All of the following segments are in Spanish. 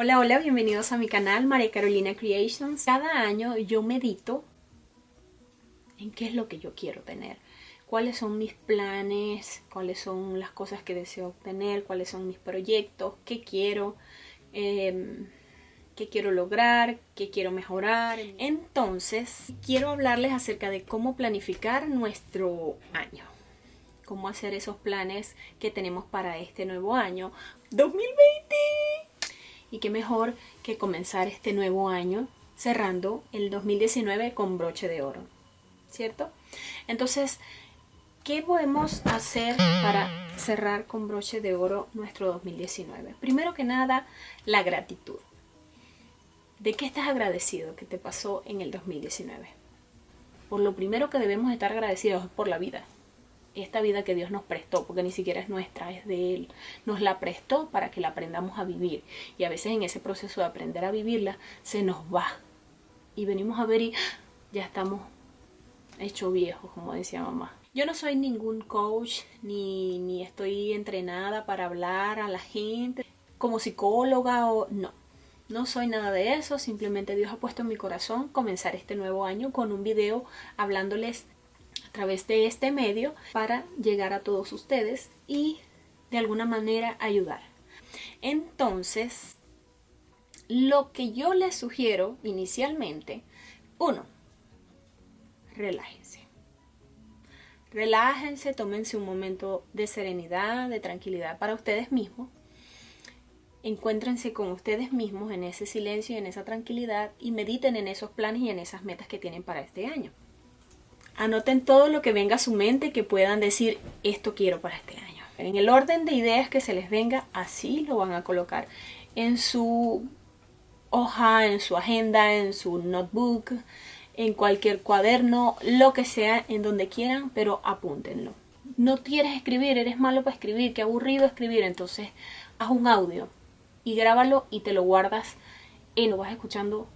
Hola, hola, bienvenidos a mi canal María Carolina Creations. Cada año yo medito en qué es lo que yo quiero tener, cuáles son mis planes, cuáles son las cosas que deseo obtener, cuáles son mis proyectos, eh, qué quiero lograr, qué quiero mejorar. Entonces, quiero hablarles acerca de cómo planificar nuestro año, cómo hacer esos planes que tenemos para este nuevo año 2020. Y qué mejor que comenzar este nuevo año cerrando el 2019 con broche de oro, ¿cierto? Entonces, ¿qué podemos hacer para cerrar con broche de oro nuestro 2019? Primero que nada, la gratitud. ¿De qué estás agradecido que te pasó en el 2019? Por lo primero que debemos estar agradecidos es por la vida. Esta vida que Dios nos prestó, porque ni siquiera es nuestra, es de Él. Nos la prestó para que la aprendamos a vivir. Y a veces en ese proceso de aprender a vivirla, se nos va. Y venimos a ver y ya estamos hechos viejos, como decía mamá. Yo no soy ningún coach, ni estoy entrenada para hablar a la gente como psicóloga o no. No soy nada de eso, simplemente Dios ha puesto en mi corazón comenzar este nuevo año con un video hablándoles a través de este medio para llegar a todos ustedes y de alguna manera ayudar. Entonces, lo que yo les sugiero inicialmente, uno, relájense. Relájense, tómense un momento de serenidad, de tranquilidad para ustedes mismos. Encuéntrense con ustedes mismos en ese silencio y en esa tranquilidad y mediten en esos planes y en esas metas que tienen para este año. Anoten todo lo que venga a su mente que puedan decir, esto quiero para este año. En el orden de ideas que se les venga, así lo van a colocar en su hoja, en su agenda, en su notebook, en cualquier cuaderno, lo que sea, en donde quieran, pero apúntenlo. No quieres escribir, eres malo para escribir, qué aburrido escribir, entonces haz un audio y grábalo y te lo guardas y lo vas escuchando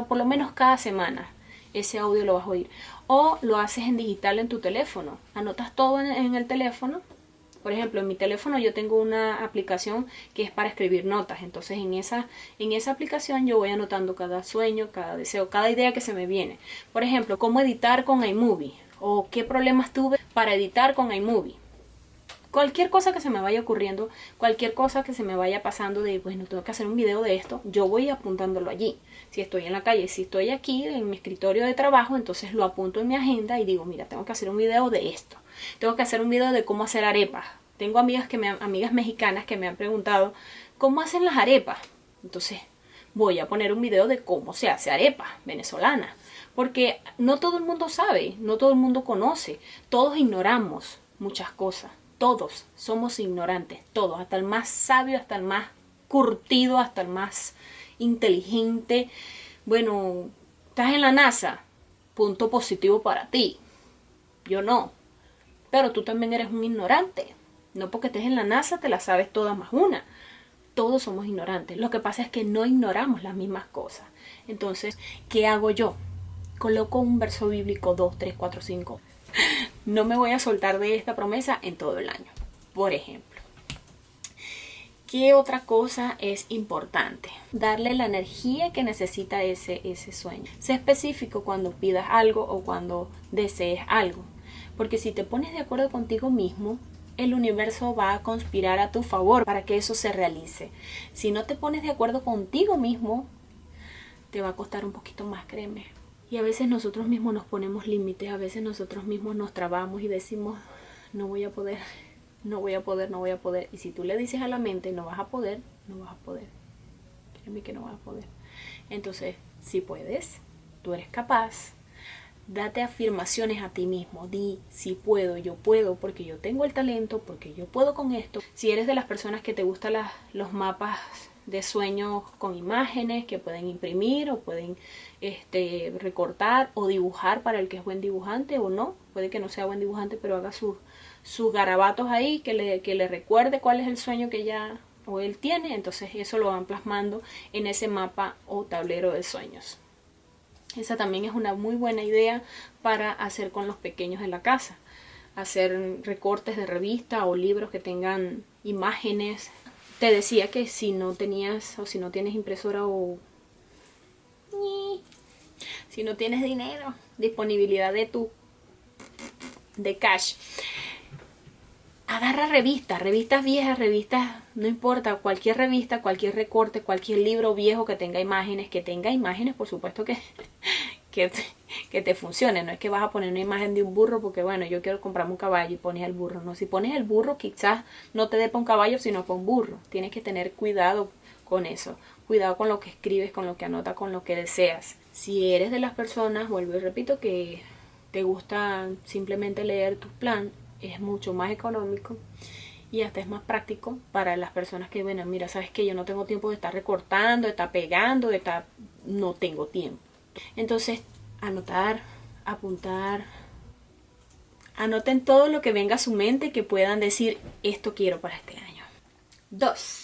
por lo menos cada semana. Ese audio lo vas a oír. O lo haces en digital en tu teléfono. Anotas todo en el teléfono. Por ejemplo, en mi teléfono yo tengo una aplicación que es para escribir notas. Entonces en esa aplicación yo voy anotando cada sueño, cada deseo, cada idea que se me viene. Por ejemplo, cómo editar con iMovie. O qué problemas tuve para editar con iMovie. Cualquier cosa que se me vaya ocurriendo, cualquier cosa que se me vaya pasando de, bueno, tengo que hacer un video de esto, yo voy apuntándolo allí. Si estoy en la calle, si estoy aquí en mi escritorio de trabajo, entonces lo apunto en mi agenda y digo, mira, tengo que hacer un video de esto. Tengo que hacer un video de cómo hacer arepas. Tengo amigas mexicanas que me han preguntado, ¿cómo hacen las arepas? Entonces, voy a poner un video de cómo se hace arepa venezolana. Porque no todo el mundo sabe, no todo el mundo conoce. Todos ignoramos muchas cosas. Todos somos ignorantes, todos, hasta el más sabio, hasta el más curtido, hasta el más inteligente. Bueno, estás en la NASA, punto positivo para ti. Yo no, pero tú también eres un ignorante. No porque estés en la NASA te la sabes todas más una. Todos somos ignorantes. Lo que pasa es que no ignoramos las mismas cosas. Entonces, ¿qué hago yo? Coloco un verso bíblico 2, 3, 4, 5. No me voy a soltar de esta promesa en todo el año. Por ejemplo, ¿qué otra cosa es importante? Darle la energía que necesita ese sueño. Sé específico cuando pidas algo o cuando desees algo. Porque si te pones de acuerdo contigo mismo, el universo va a conspirar a tu favor para que eso se realice. Si no te pones de acuerdo contigo mismo, te va a costar un poquito más, créeme. Y a veces nosotros mismos nos ponemos límites, a veces nosotros mismos nos trabamos y decimos, no voy a poder, no voy a poder, no voy a poder. Y si tú le dices a la mente, no vas a poder, no vas a poder. Créeme que no vas a poder. Entonces, si puedes, tú eres capaz, date afirmaciones a ti mismo. Di, si puedo, yo puedo, porque yo tengo el talento, porque yo puedo con esto. Si eres de las personas que te gustan los mapas de sueños con imágenes que pueden imprimir o pueden recortar o dibujar para el que es buen dibujante o no, puede que no sea buen dibujante pero haga sus garabatos ahí que le recuerde cuál es el sueño que ya o él tiene, entonces eso lo van plasmando en ese mapa o tablero de sueños. Esa también es una muy buena idea para hacer con los pequeños en la casa, hacer recortes de revista o libros que tengan imágenes te decía que si no tenías o si no tienes impresora o si no tienes dinero, disponibilidad de cash, agarra revistas viejas, no importa, cualquier revista, cualquier recorte, cualquier libro viejo que tenga imágenes, por supuesto que te funcione. No es que vas a poner una imagen de un burro porque bueno, yo quiero comprarme un caballo y pones el burro. No, si pones el burro quizás no te dé para un caballo sino para un burro. Tienes que tener cuidado con eso, cuidado con lo que escribes, con lo que anotas, con lo que deseas. Si eres de las personas, vuelvo y repito, que te gusta simplemente leer tu plan, es mucho más económico y hasta es más práctico para las personas que, bueno, mira, sabes que yo no tengo tiempo de estar recortando, de estar pegando, no tengo tiempo. Entonces, anotar, apuntar, anoten todo lo que venga a su mente que puedan decir, esto quiero para este año. 2.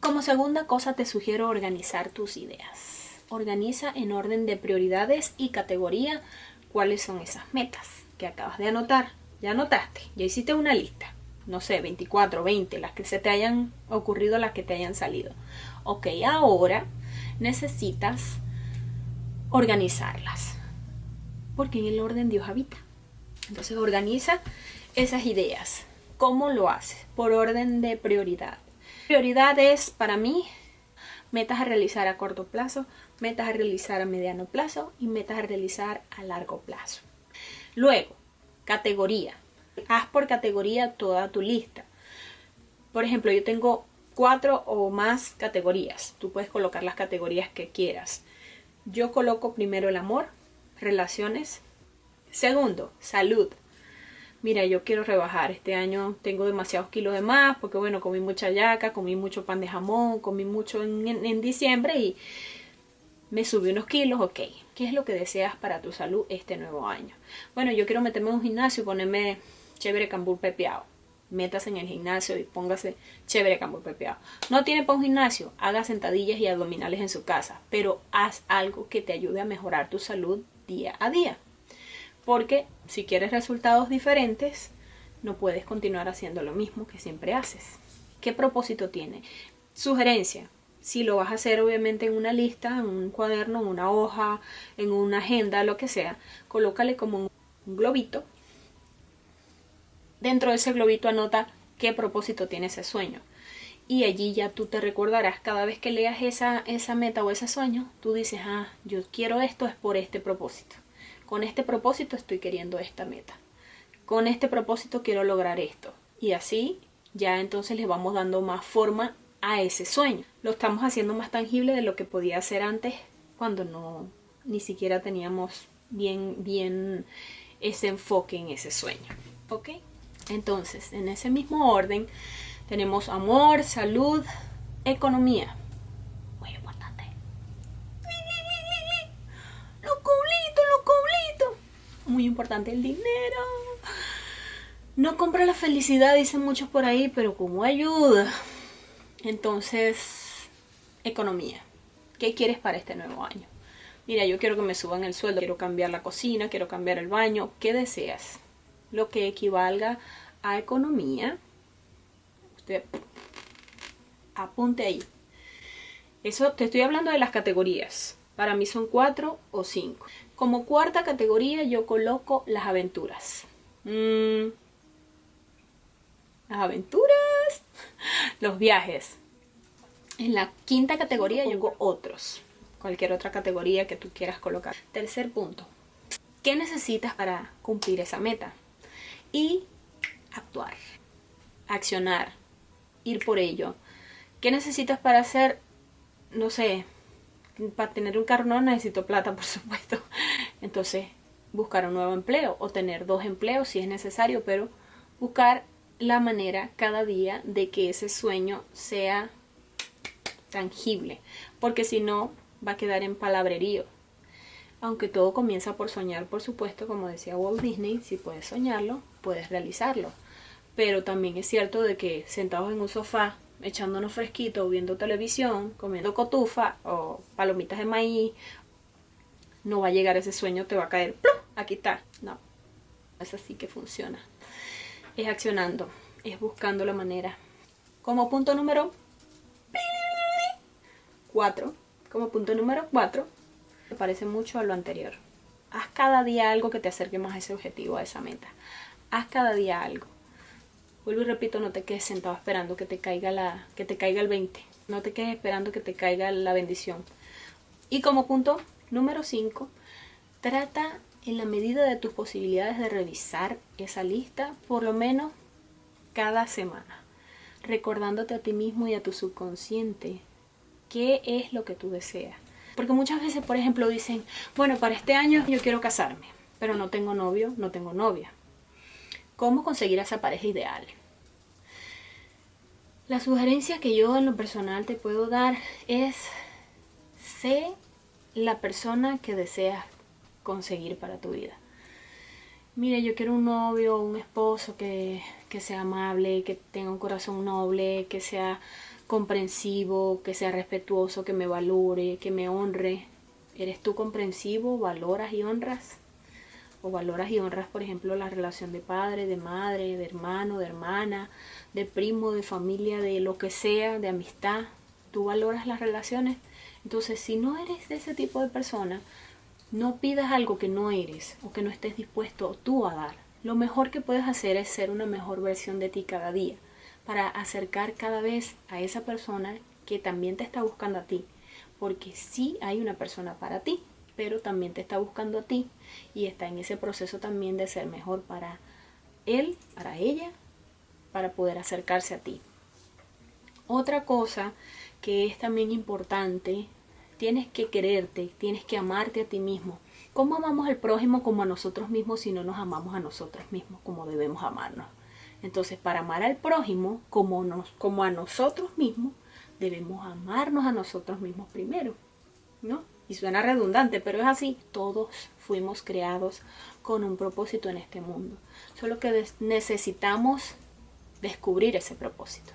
Como segunda cosa te sugiero organizar tus ideas. Organiza en orden de prioridades y categoría cuáles son esas metas que acabas de anotar. Ya anotaste, ya hiciste una lista. No sé, 24, 20, las que se te hayan ocurrido, las que te hayan salido. Ok, ahora necesitas organizarlas. Porque en el orden Dios habita. Entonces organiza esas ideas. ¿Cómo lo haces? Por orden de prioridad. Prioridad es para mí metas a realizar a corto plazo, metas a realizar a mediano plazo y metas a realizar a largo plazo. Luego, categoría. Haz por categoría toda tu lista. Por ejemplo, yo tengo 4 o más categorías. Tú puedes colocar las categorías que quieras. Yo coloco primero el amor, relaciones. Segundo, salud. Mira, yo quiero rebajar. Este año tengo demasiados kilos de más porque, bueno, comí mucha yaca, comí mucho pan de jamón, comí mucho en diciembre y me subí unos kilos. Ok, ¿qué es lo que deseas para tu salud este nuevo año? Bueno, yo quiero meterme en un gimnasio y ponerme chévere cambur pepeado. Métase en el gimnasio y póngase chévere cambur pepeado. No tiene para un gimnasio, haga sentadillas y abdominales en su casa, pero haz algo que te ayude a mejorar tu salud día a día. Porque si quieres resultados diferentes, no puedes continuar haciendo lo mismo que siempre haces. ¿Qué propósito tiene? Sugerencia. Si lo vas a hacer obviamente en una lista, en un cuaderno, en una hoja, en una agenda, lo que sea, colócale como un globito. Dentro de ese globito anota qué propósito tiene ese sueño. Y allí ya tú te recordarás cada vez que leas esa meta o ese sueño, tú dices, yo quiero esto, es por este propósito. Con este propósito estoy queriendo esta meta. Con este propósito quiero lograr esto. Y así ya entonces le vamos dando más forma a ese sueño. Lo estamos haciendo más tangible de lo que podía hacer antes cuando ni siquiera teníamos bien ese enfoque en ese sueño. ¿Ok? Entonces, en ese mismo orden tenemos amor, salud, economía. Muy importante. Los cublitos. Muy importante el dinero. No compra la felicidad, dicen muchos por ahí, pero ¿cómo ayuda? Entonces, economía. ¿Qué quieres para este nuevo año? Mira, yo quiero que me suban el sueldo, quiero cambiar la cocina, quiero cambiar el baño. ¿Qué deseas? Lo que equivalga a economía. Usted apunte ahí. Eso te estoy hablando de las categorías. Para mí son 4 o 5. Como cuarta categoría yo coloco las aventuras. Las aventuras. Los viajes. En la quinta categoría yo pongo otros. Cualquier otra categoría que tú quieras colocar. Tercer punto. ¿Qué necesitas para cumplir esa meta? Y actuar. Accionar. Ir por ello. ¿Qué necesitas para hacer? No sé. Para tener un carro no necesito plata, por supuesto. Entonces, buscar un nuevo empleo o tener 2 empleos si es necesario, pero buscar la manera cada día de que ese sueño sea tangible, porque si no va a quedar en palabrerío. Aunque todo comienza por soñar, por supuesto, como decía Walt Disney, si puedes soñarlo, puedes realizarlo. Pero también es cierto de que sentados en un sofá, echándonos fresquito, viendo televisión, comiendo cotufa o palomitas de maíz, no va a llegar ese sueño, te va a caer, ¡plum!, aquí está. No, es así que funciona. Es accionando. es buscando la manera. Como punto número 4, me parece mucho a lo anterior. Haz cada día algo que te acerque más a ese objetivo, a esa meta. Haz cada día algo. Vuelvo y repito, no te quedes sentado esperando que te caiga el 20. No te quedes esperando que te caiga la bendición. Y como punto número 5, trata en la medida de tus posibilidades de revisar esa lista por lo menos cada semana, recordándote a ti mismo y a tu subconsciente qué es lo que tú deseas. Porque muchas veces, por ejemplo, dicen, bueno, para este año yo quiero casarme, pero no tengo novio, no tengo novia. ¿Cómo conseguir a esa pareja ideal? La sugerencia que yo en lo personal te puedo dar es: sé la persona que deseas conseguir para tu vida. Mire, yo quiero un novio, un esposo que sea amable, que tenga un corazón noble, que sea comprensivo, que sea respetuoso, que me valore, que me honre. ¿Eres tú comprensivo, valoras y honras? O valoras y honras, por ejemplo, la relación de padre, de madre, de hermano, de hermana, de primo, de familia, de lo que sea, de amistad. ¿Tú valoras las relaciones? Entonces, si no eres de ese tipo de persona, no pidas algo que no eres o que no estés dispuesto tú a dar. Lo mejor que puedes hacer es ser una mejor versión de ti cada día, para acercar cada vez a esa persona que también te está buscando a ti. Porque sí hay una persona para ti, pero también te está buscando a ti y está en ese proceso también de ser mejor para él, para ella, para poder acercarse a ti. Otra cosa que es también importante: tienes que quererte, tienes que amarte a ti mismo. ¿Cómo amamos al prójimo como a nosotros mismos si no nos amamos a nosotros mismos como debemos amarnos? Entonces, para amar al prójimo como a nosotros mismos, debemos amarnos a nosotros mismos primero, ¿no? Y suena redundante, pero es así. Todos fuimos creados con un propósito en este mundo. Solo que necesitamos descubrir ese propósito.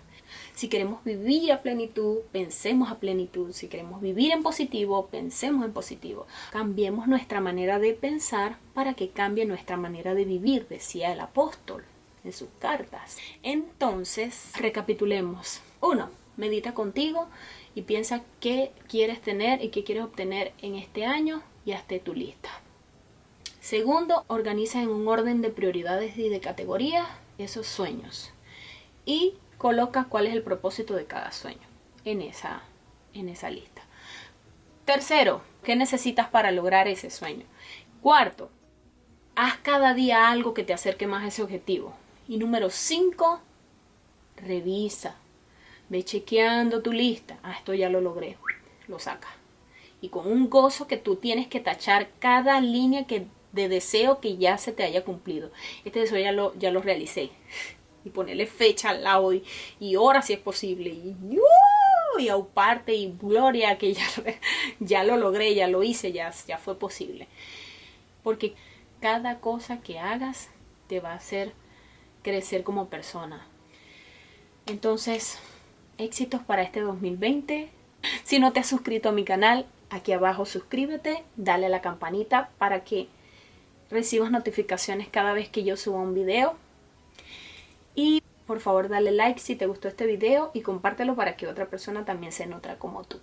Si queremos vivir a plenitud, pensemos a plenitud. Si queremos vivir en positivo, pensemos en positivo. Cambiemos nuestra manera de pensar para que cambie nuestra manera de vivir, decía el apóstol en sus cartas. Entonces, recapitulemos. 1. Medita contigo y piensa qué quieres tener y qué quieres obtener en este año y hazte tu lista. 2. Organiza en un orden de prioridades y de categorías esos sueños. Y coloca cuál es el propósito de cada sueño en esa lista. 3. ¿Qué necesitas para lograr ese sueño? 4. Haz cada día algo que te acerque más a ese objetivo. Y número 5, revisa. Ve chequeando tu lista. Esto ya lo logré. Lo sacas. Y con un gozo que tú tienes que tachar cada línea de deseo que ya se te haya cumplido. Este deseo ya lo realicé. Y ponerle fecha al lado y hora si es posible. Y auparte y gloria que ya lo logré, ya lo hice, ya fue posible. Porque cada cosa que hagas te va a hacer crecer como persona. Entonces, éxitos para este 2020. Si no te has suscrito a mi canal, aquí abajo suscríbete, dale a la campanita para que recibas notificaciones cada vez que yo suba un video. Y por favor dale like si te gustó este video y compártelo para que otra persona también se nutra como tú.